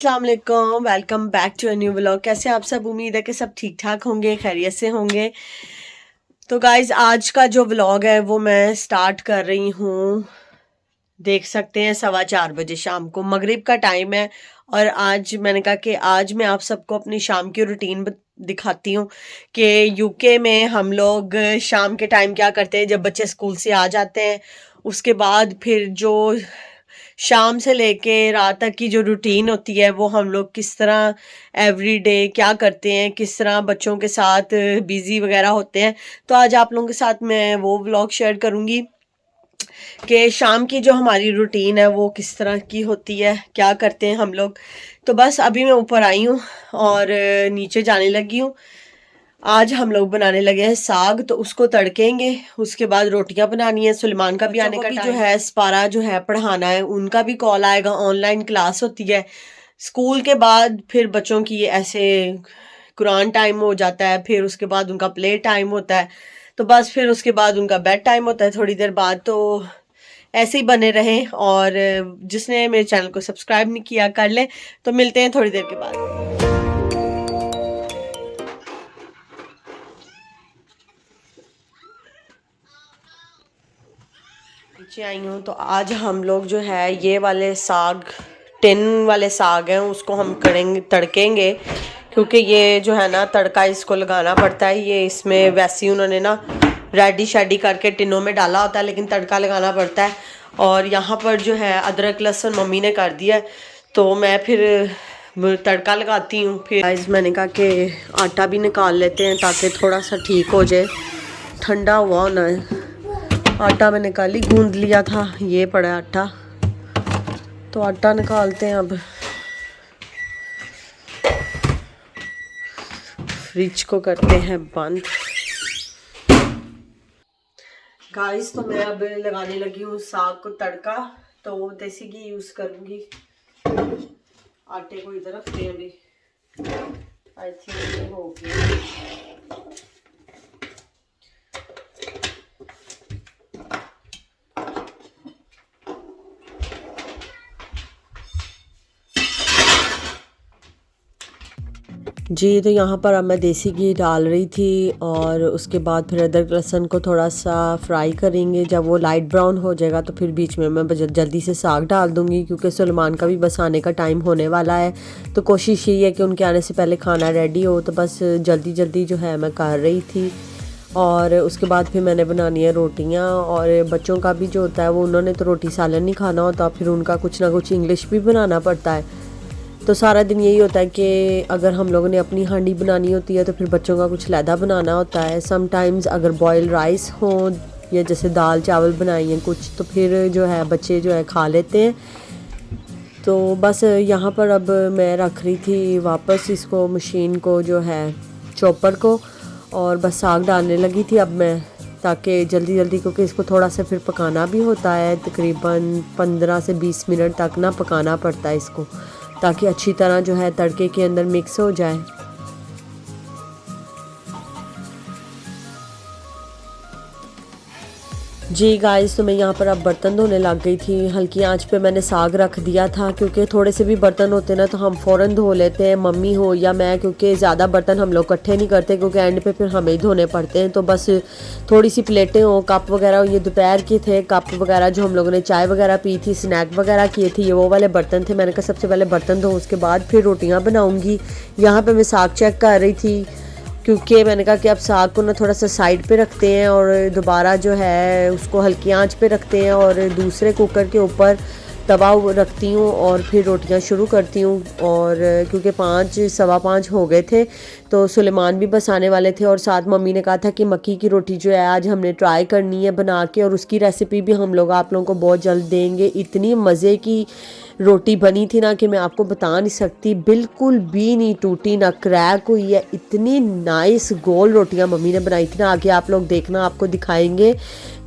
अस्सलाम वालेकुम, welcome back to a new vlog. कैसे आप सब? उम्मीद है कि सब ठीक ठाक होंगे, खैरियत से होंगे। तो गाइज आज का जो व्लॉग है वो मैं स्टार्ट कर रही हूँ, देख सकते हैं 4:15 बजे शाम को, मगरिब का टाइम है। और आज मैंने कहा कि आज मैं आप सबको अपनी शाम की रूटीन दिखाती हूँ कि यूके में हम लोग शाम के टाइम क्या करते हैं। जब बच्चे स्कूल से आ जाते हैं उसके बाद फिर जो शाम से लेके रात तक की जो रूटीन होती है वो हम लोग किस तरह एवरी डे क्या करते हैं, किस तरह बच्चों के साथ बिजी वगैरह होते हैं। तो आज आप लोगों के साथ मैं वो व्लॉग शेयर करूँगी कि शाम की जो हमारी रूटीन है वो किस तरह की होती है, क्या करते हैं हम लोग। तो बस अभी मैं ऊपर आई हूँ और नीचे जाने लगी हूँ। आज हम लोग बनाने लगे हैं साग, तो उसको तड़केंगे, उसके बाद रोटियां बनानी है। सुलेमान का भी आने का टाइम जो है, स्पारा जो है पढ़ाना है, उनका भी कॉल आएगा, ऑनलाइन क्लास होती है। स्कूल के बाद फिर बच्चों की ऐसे कुरान टाइम हो जाता है, फिर उसके बाद उनका प्ले टाइम होता है, तो बस फिर उसके बाद उनका बेड टाइम होता है थोड़ी देर बाद। तो ऐसे ही बने रहें, और जिसने मेरे चैनल को सब्सक्राइब नहीं किया कर ले। तो मिलते हैं थोड़ी देर के बाद। नीचे आई हूँ तो आज हम लोग जो है ये वाले साग, टिन वाले साग हैं, उसको हम करेंगे, तड़केंगे, क्योंकि ये जो है ना तड़का इसको लगाना पड़ता है। ये इसमें वैसे ही उन्होंने ना रेडी शेडी करके टिनों में डाला होता है, लेकिन तड़का लगाना पड़ता है। और यहाँ पर जो है अदरक लहसुन मम्मी ने कर दिया है, तो मैं फिर तड़का लगाती हूँ। फिर गाइस मैंने कहा कि आटा भी निकाल लेते हैं ताकि थोड़ा सा ठीक हो जाए, ठंडा हुआ होना है। आटा मैंने कल ही गूंद लिया था, ये पड़ा है आटा, तो आटा निकालते हैं अब। फ्रिज को करते हैं बंद। गाइस तो मैं अब लगाने लगी हूँ साग को तड़का, तो देसी घी यूज़ करूँगी। आटे को इधर रखते हैं अभी, आई थिंक ये हो गया। जी, तो यहाँ पर अब मैं देसी घी डाल रही थी, और उसके बाद फिर अदरक लहसुन को थोड़ा सा फ्राई करेंगे। जब वो लाइट ब्राउन हो जाएगा तो फिर बीच में मैं जल्दी से साग डाल दूँगी, क्योंकि सुलेमान का भी बस आने का टाइम होने वाला है। तो कोशिश यही है कि उनके आने से पहले खाना रेडी हो, तो बस जल्दी जल्दी जो है मैं कर रही थी। और उसके बाद फिर मैंने बनानी है रोटियाँ, और बच्चों का भी जो होता है वो, उन्होंने तो रोटी सालन नहीं खाना होता, फिर उनका कुछ ना कुछ इंग्लिश भी बनाना पड़ता है। तो सारा दिन यही होता है कि अगर हम लोगों ने अपनी हांडी बनानी होती है तो फिर बच्चों का कुछ लैदा बनाना होता है। समटाइम्स अगर बॉयल राइस हो या जैसे दाल चावल बनाई हैं कुछ, तो फिर जो है बच्चे जो है खा लेते हैं। तो बस यहाँ पर अब मैं रख रही थी वापस इसको, मशीन को जो है, चॉपर को, और बस साग डालने लगी थी अब मैं, ताकि जल्दी जल्दी, क्योंकि इसको थोड़ा सा फिर पकाना भी होता है, तकरीबन 15 से 20 मिनट तक ना पकाना पड़ता है इसको, ताकि अच्छी तरह जो है तड़के के अंदर मिक्स हो जाए। जी गाइस, तो मैं यहाँ पर अब बर्तन धोने लग गई थी। हल्की आंच पे मैंने साग रख दिया था, क्योंकि थोड़े से भी बर्तन होते ना तो हम फ़ौरन धो लेते हैं, मम्मी हो या मैं, क्योंकि ज़्यादा बर्तन हम लोग इकट्ठे नहीं करते, क्योंकि एंड पे फिर हमें ही धोने पड़ते हैं। तो बस थोड़ी सी प्लेटें हो, कप वगैरह, ये दोपहर के थे कप वगैरह जो हम लोगों ने चाय वगैरह पी थी, स्नैक वगैरह किए थे, ये वो वाले बर्तन थे। मैंने कहा सबसे पहले बर्तन धो, उसके बाद फिर रोटियाँ बनाऊँगी। यहाँ पर मैं साग चेक कर रही थी, क्योंकि मैंने कहा कि अब साग को ना थोड़ा सा साइड पे रखते हैं और दोबारा जो है उसको हल्की आंच पे रखते हैं, और दूसरे कुकर के ऊपर तवा रखती हूँ और फिर रोटियां शुरू करती हूँ। और क्योंकि 5 सवा 5 हो गए थे, तो सुलेमान भी बस आने वाले थे, और साथ मम्मी ने कहा था कि मक्की की रोटी जो है आज हमने ट्राई करनी है बना के, और उसकी रेसिपी भी हम लोग आप लोगों को बहुत जल्द देंगे। इतनी मज़े की रोटी बनी थी ना कि मैं आपको बता नहीं सकती, बिल्कुल भी नहीं टूटी, ना क्रैक हुई है, इतनी नाइस गोल रोटियां मम्मी ने बनाई थी ना। आगे आप लोग देखना, आपको दिखाएंगे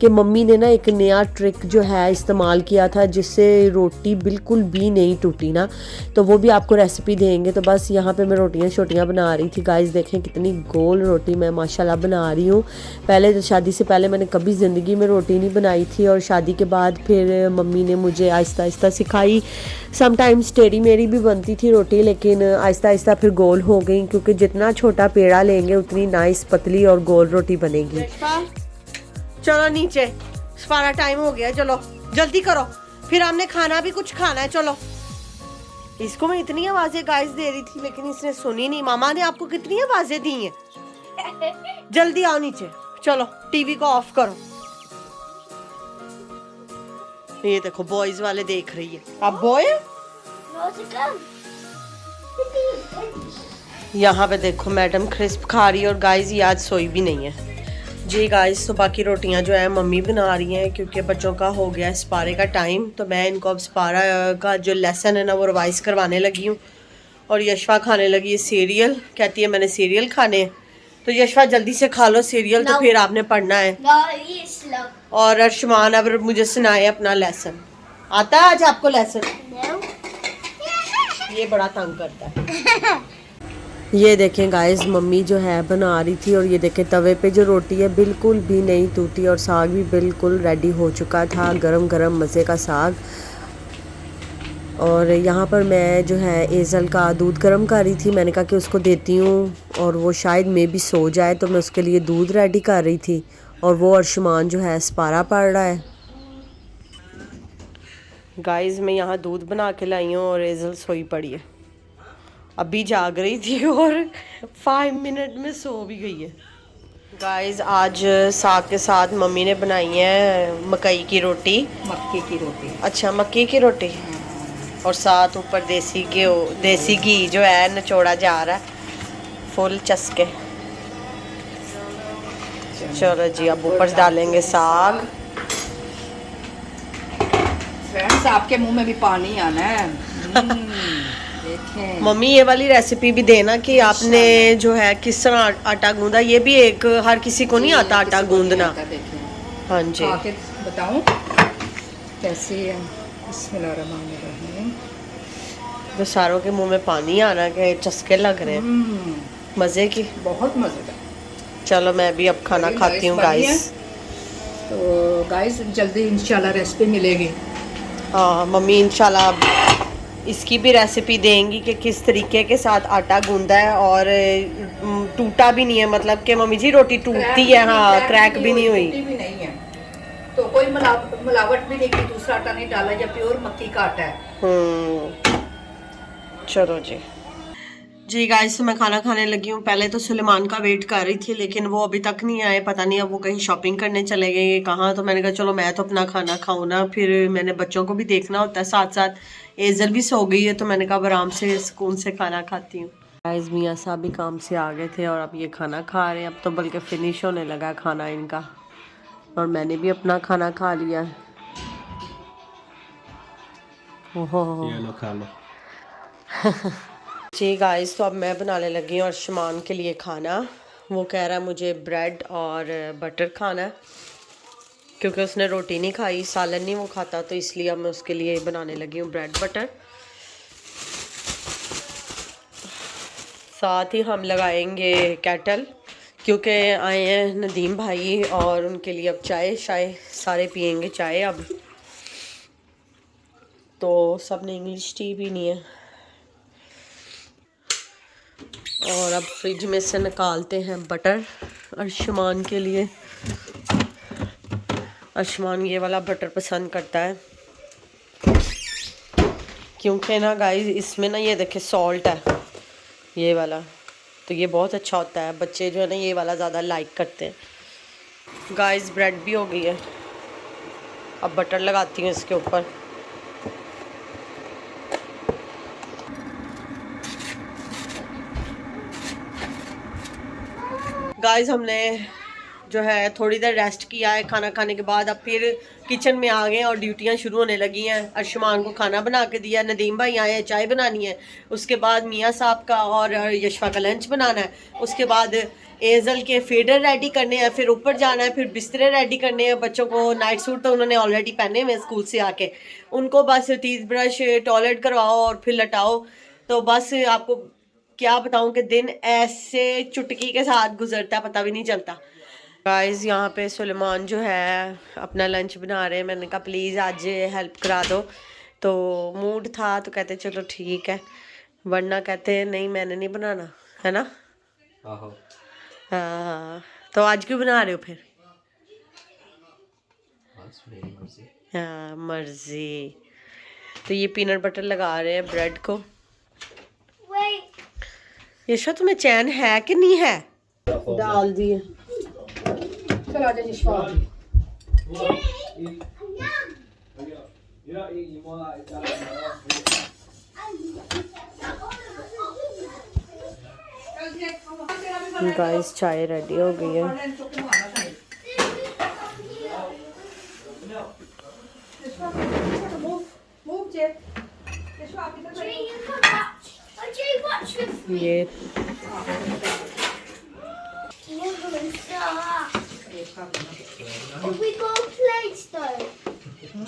कि मम्मी ने ना एक नया ट्रिक जो है इस्तेमाल किया था, जिससे रोटी बिल्कुल भी नहीं टूटी ना, तो वो भी आपको रेसिपी देंगे। तो बस यहाँ पे मैं रोटियाँ छोटियाँ बना रही थी। गाइस देखें कितनी गोल रोटी मैं माशाल्लाह बना रही हूँ। पहले तो शादी से पहले मैंने कभी ज़िंदगी में रोटी नहीं बनाई थी, और शादी के बाद फिर मम्मी ने मुझे आहिस्ता आहिस्ता सिखाई। समटाइम्स टेढ़ी मेढ़ी भी बनती थी रोटी, लेकिन आहिस्ता आहिस्ता फिर गोल हो गई, क्योंकि जितना छोटा पेड़ा लेंगे उतनी नाइस पतली और गोल रोटी बनेगी। चलो नीचे, सारा टाइम हो गया, चलो जल्दी करो, फिर हमने खाना भी कुछ खाना है। चलो, इसको मैं इतनी आवाजें गाइस दे रही थी लेकिन इसने सुनी नहीं। मामा ने आपको कितनी आवाजें दी हैं? जल्दी आओ नीचे, चलो टीवी को ऑफ करो। ये देखो बॉयज वाले देख रही है। अब बॉय यहाँ पे देखो मैडम क्रिस्प खा रही है और गाइस ये आज सोई भी नहीं है जी। गाइस तो बाकी रोटियां जो है मम्मी बना रही हैं, क्योंकि बच्चों का हो गया स्पारे का टाइम, तो मैं इनको अब स्पारा का जो लेसन है ना वो रिवाइज करवाने लगी हूँ। और यशवा खाने लगी है सीरियल, कहती है मैंने सीरियल खाने हैं। तो यशवा जल्दी से खा लो सीरियल, तो फिर आपने पढ़ना है। और अर्शमान अब मुझे सुनाए अपना लेसन। आता है आज आपको लेसन? ये बड़ा तंग करता है। ये देखें गाइस, मम्मी जो है बना रही थी और ये देखें तवे पे जो रोटी है बिल्कुल भी नहीं टूटी और साग भी बिल्कुल रेडी हो चुका था, गरम गरम मज़े का साग। और यहाँ पर मैं जो है एज़ल का दूध गर्म कर रही थी, मैंने कहा कि उसको देती हूँ और वो शायद मे भी सो जाए, तो मैं उसके लिए दूध रेडी कर रही थी। और वो अर्शमान जो है स्पारा पढ़ रहा है। गाइस मैं यहाँ दूध बना के लाई हूँ और एज़ल सोई पड़ी है, अभी जाग रही थी और 5 मिनट में सो भी गई है। गाइस आज साग के साथ मम्मी ने बनाई है मकई की रोटी, मक्की की रोटी। अच्छा मक्की की रोटी, और साथ ऊपर देसी घी जो है निचोड़ा जा रहा है फुल चस्के। चलो जी अब ऊपर डालेंगे साग। फ्रेंड्स आपके मुंह में भी पानी आना है। मम्मी ये वाली रेसिपी भी देना कि आपने जो है किस तरह आटा गूंदा, ये भी एक हर किसी को नहीं आता आटा गूंदना। हाँ जी आके बताऊं कैसे है। बिस्मिल्लाहिर्रहमानिर्रहीम। तो सारों के मुंह में पानी आना के चस्के लग रहे हैं मजे की, बहुत मजे का। चलो मैं भी अब खाना खाती हूँ गाइस। तो गाइस जल्दी इंशाल्लाह रेसिपी मिलेगी। हाँ मम्मी इंशाल्लाह इसकी भी रेसिपी देंगी कि किस तरीके के साथ आटा गूंदा है और टूटा भी नहीं है, मतलब कि मम्मी जी रोटी टूटती है, हाँ क्रैक भी नहीं हुई। भी नहीं है तो कोई मिलावट भी नहीं की, दूसरा आटा नहीं डाला, या प्योर मक्की का आटा है। चलो जी गाइस तो मैं खाना खाने लगी हूँ। पहले तो सुलेमान का वेट कर रही थी लेकिन वो अभी तक नहीं आए, पता नहीं अब वो कहीं शॉपिंग करने चले गए कहाँ। तो मैंने कहा चलो मैं तो अपना खाना खाऊँ ना, फिर मैंने बच्चों को भी देखना होता है, साथ साथ एज़ल भी सो गई है, तो मैंने कहा आराम से सुकून से खाना खाती हूँ। गाइस मियाँ साहब भी काम से आ गए थे और अब ये खाना खा रहे हैं। अब तो बल्कि फिनिश होने लगा खाना इनका, और मैंने भी अपना खाना खा लिया है। ओहो ये लो खा लो। जी गाइस तो अब मैं बनाने लगी हूँ अर्शमान के लिए खाना। वो कह रहा है मुझे ब्रेड और बटर खाना है, क्योंकि उसने रोटी नहीं खाई, सालन नहीं वो खाता, तो इसलिए अब मैं उसके लिए बनाने लगी हूँ ब्रेड बटर। साथ ही हम लगाएंगे केटल, क्योंकि आए हैं नदीम भाई और उनके लिए अब चाय सारे पियेंगे चाय अब, तो सब ने इंग्लिश टी पीनी है। और अब फ्रिज में से निकालते हैं बटर अर्शमान के लिए। अर्शमान ये वाला बटर पसंद करता है, क्योंकि ना गाइस इसमें ना ये देखे सॉल्ट है ये वाला, तो ये बहुत अच्छा होता है। बच्चे जो है ना ये वाला ज़्यादा लाइक करते हैं। गाइस ब्रेड भी हो गई है, अब बटर लगाती हूँ इसके ऊपर। गाइस हमने जो है थोड़ी देर रेस्ट किया है खाना खाने के बाद, अब फिर किचन में आ गए और ड्यूटियां शुरू होने लगी हैं। अर्शमान को खाना बना के दिया, नदीम भाई आए हैं चाय बनानी है, उसके बाद मियाँ साहब का और यशवा का लंच बनाना है, उसके बाद एज़ल के फेडर रेडी करने हैं, फिर ऊपर जाना है, फिर बिस्तरे रेडी करने हैं। बच्चों को नाइट सूट तो उन्होंने ऑलरेडी पहने हुए स्कूल से आके, उनको बस टीथ ब्रश टॉयलेट करवाओ और फिर लटाओ। तो बस आपको क्या बताऊं कि दिन ऐसे चुटकी के साथ गुजरता है, पता भी नहीं चलता। गाइस यहाँ पे सुलेमान जो है अपना लंच बना रहे हैं, मैंने कहा प्लीज़ आज हेल्प करा दो, तो मूड था तो कहते चलो ठीक है, वरना कहते नहीं मैंने नहीं बनाना, है ना। हाँ, तो आज क्यों बना रहे हो फिर? हाँ, मर्जी। तो ये पीनट बटर लगा रहे हैं ब्रेड को। यशवा तुम्हें चैन है कि नहीं है? डाल दिए। चलो आजा निशवा। गाइस चाय रेडी हो गई है। ये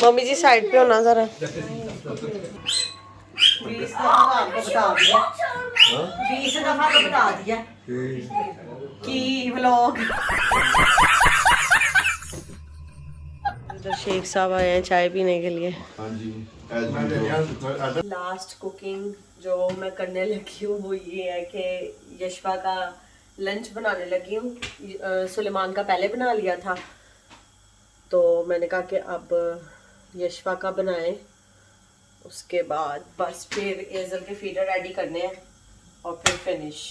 मम्मी जी साइड पे होना जरा। 20 दफा आपको बता दिया, 20 दफा तो बता दिया कि व्लॉग। इधर शेख साहब आए हैं चाय पीने के लिए। लास्ट कुकिंग जो मैं करने लगी हूँ वो ये है कि यशवा का लंच बनाने लगी हूँ। सुलेमान का पहले बना लिया था, तो मैंने कहा कि अब यशवा का बनाएं, उसके बाद बस फिर एजल के फीडर रेडी करने हैं और फिर फिनिश।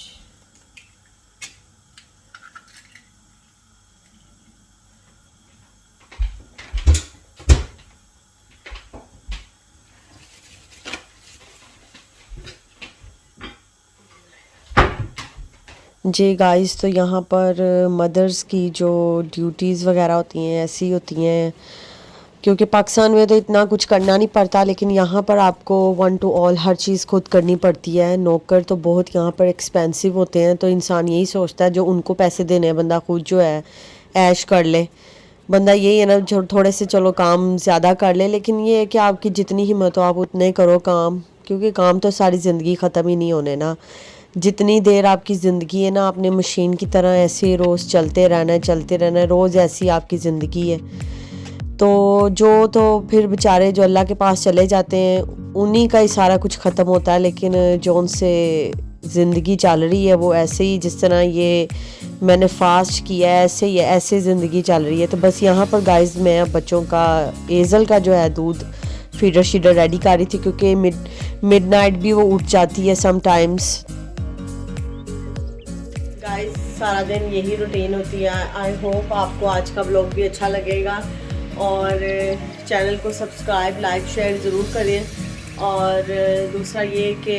जी गाइस, तो यहाँ पर मदर्स की जो ड्यूटीज़ वगैरह होती हैं ऐसी होती हैं, क्योंकि पाकिस्तान में तो इतना कुछ करना नहीं पड़ता, लेकिन यहाँ पर आपको 1 to all हर चीज़ खुद करनी पड़ती है। नौकर तो बहुत यहाँ पर एक्सपेंसिव होते हैं, तो इंसान यही सोचता है जो उनको पैसे देने हैं बंदा खुद जो है ऐश कर ले। बंदा यही है ना, जो थोड़े से चलो काम ज़्यादा कर ले, लेकिन ये है कि आपकी जितनी हिम्मत हो आप उतने करो काम, क्योंकि काम तो सारी ज़िंदगी ख़त्म ही नहीं होने ना। जितनी देर आपकी ज़िंदगी है ना, आपने मशीन की तरह ऐसे रोज़ चलते रहना है, रोज़ ऐसी आपकी ज़िंदगी है। तो जो तो फिर बेचारे जो अल्लाह के पास चले जाते हैं उन्हीं का ही सारा कुछ ख़त्म होता है, लेकिन जो उनसे ज़िंदगी चल रही है वो ऐसे ही, जिस तरह ये मैंने फास्ट किया है ऐसे ही है, ऐसे ज़िंदगी चल रही है। तो बस यहाँ पर गाइस मैं अब बच्चों का एजल का जो है दूध फीडर शीडर रेडी कर रही थी, क्योंकि मिडनाइट भी वो उठ जाती है समटाइम्स। गाइस सारा दिन यही रूटीन होती है। आई होप आपको आज का व्लॉग भी अच्छा लगेगा, और चैनल को सब्सक्राइब लाइक शेयर ज़रूर करें। और दूसरा ये कि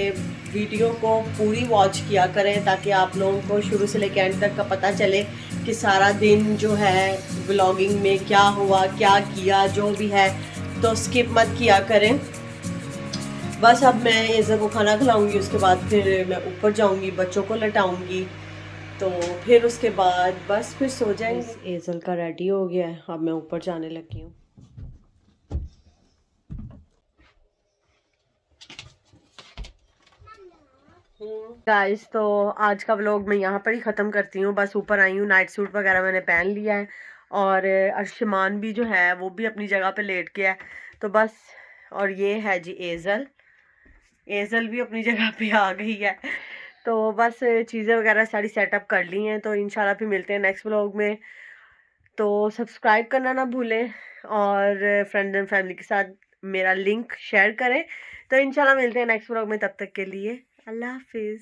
वीडियो को पूरी वॉच किया करें, ताकि आप लोगों को शुरू से लेकर एंड तक का पता चले कि सारा दिन जो है व्लॉगिंग में क्या हुआ, क्या किया, जो भी है। तो स्किप मत किया करें। बस अब मैं एज़र को खाना खिलाऊंगी, उसके बाद फिर मैं ऊपर जाऊंगी, बच्चों को लटाऊंगी, तो फिर उसके बाद बस फिर सो जाएंगे। एज़ल का रेडी हो गया है, अब मैं ऊपर जाने लगी हूँ। गाइस तो आज का व्लॉग मैं यहाँ पर ही ख़त्म करती हूँ। बस ऊपर आई हूँ, नाइट सूट वगैरह मैंने पहन लिया है, और अर्शमान भी जो है वो भी अपनी जगह पे लेट गया है। तो बस, और ये है जी एज़ल, एज़ल भी अपनी जगह पे आ गई है। तो बस चीज़ें वगैरह सारी सेटअप कर ली हैं, तो इंशाल्लाह फिर मिलते हैं नेक्स्ट व्लॉग में। तो सब्सक्राइब करना ना भूलें, और फ्रेंड एंड फैमिली के साथ मेरा लिंक शेयर करें। तो इंशाल्लाह मिलते हैं नेक्स्ट व्लॉग में, तब तक के लिए अल्लाह हाफिज़।